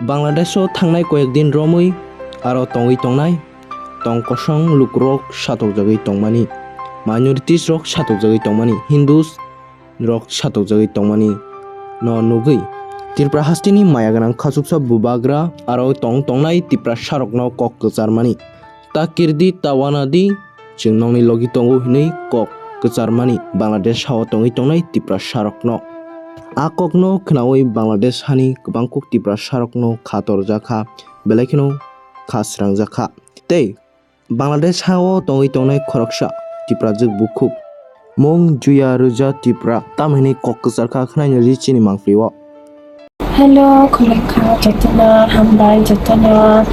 Bangladesho thangnai koyekdin romui aro tongui tongnai tongkosong lukrok satokjagui tongmani minorities rok satokjagui tongmani Hindus rok satokjagui tongmani no nugui Tripura hastini maya ganang khachuksa bubagra aro tongnai Tripura sarokno kok kwcharmani ta kirdi tawanadi chwng nongni logi tongo hinui kok kwcharmani Bangladesh hao tongui tongnai Tripura sarokno a kokno khnawi Bangladesh hani kwbang kok Tripura sarokno kha torjakha belai kheno kha srangjakha tei Bangladesh hao tongui tongnai khoroksa Tripura jik bukhuk mung juya ruja Tripura tamhini kok kwcharkha khnai ri chini mangprio Hello, kolekha jatana hambai jatana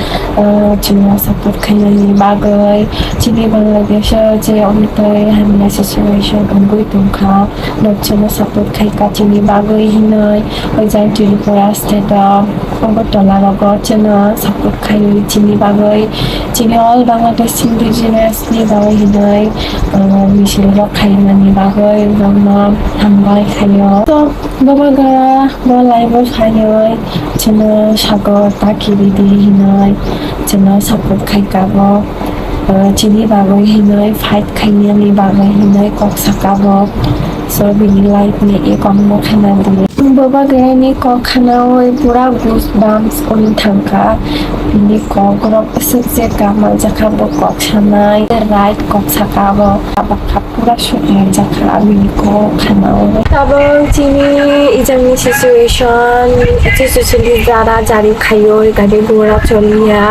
chino support khainani bagai chini Bangladesh je ontai hamna situation ongoi tongkha no chino support khaika chini bagai hinai ojai Tripura state Agartala rogo chino support khai chini bagai chini all Bangladesh indigenous ni bagai hinai misil rok khainani bagai rongma hambai khayo to babagara bolai bo khayo chino sagor takiri di hinai chino support khaikabo chini bagai hinai fight khainani bagai hinai kok sakabo so bini life ni ekong mo khanandi baba gerani kok khanawai pura goosebumps on thangka bini kok rok sukse kamal jakha bo kok sanai right kok sakabo abakha pura shukma jakha bini kok khanawai tabang chini ijangni situation especially jara jari khayo gari gora choliya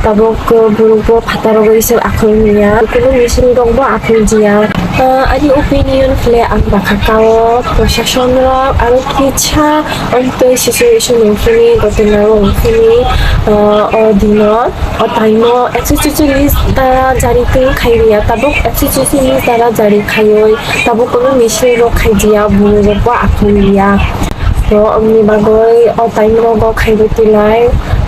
tabok burubo phataro isel akhulniya kono mission rokbo akhuljiya ani opinion fle ang bakakao প্রশাসন আরো কিছা অন্তই situation এখানে ঘটনা এখানে অধীনত অটাইম existence দ্বারা জারি করে খাইয়া তাবক এক্সিস্টেন্স দ্বারা জারি খাইয় তাবক কোনো মিশে খাইজিয়া বুড়ো আখলিয়া তো আমি বাগৈ অটাইম রগ খাইবে তিলাই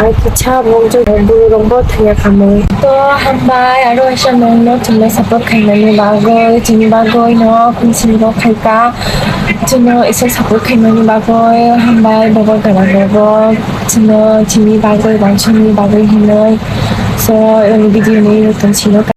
আর কিছা বংজ বুড়ো রগ থাইয়া খামো তো হামবাই আরো এসা নন চলে সাপোর্ট খাইনানি বাগৈ চিনি বাগৈ ন কুনসিন রগ খাইকা chino isa support khaimani bagoy hambai baba garabo chino chini bagoy bangchini bagoy hinoi so video ni rutan chino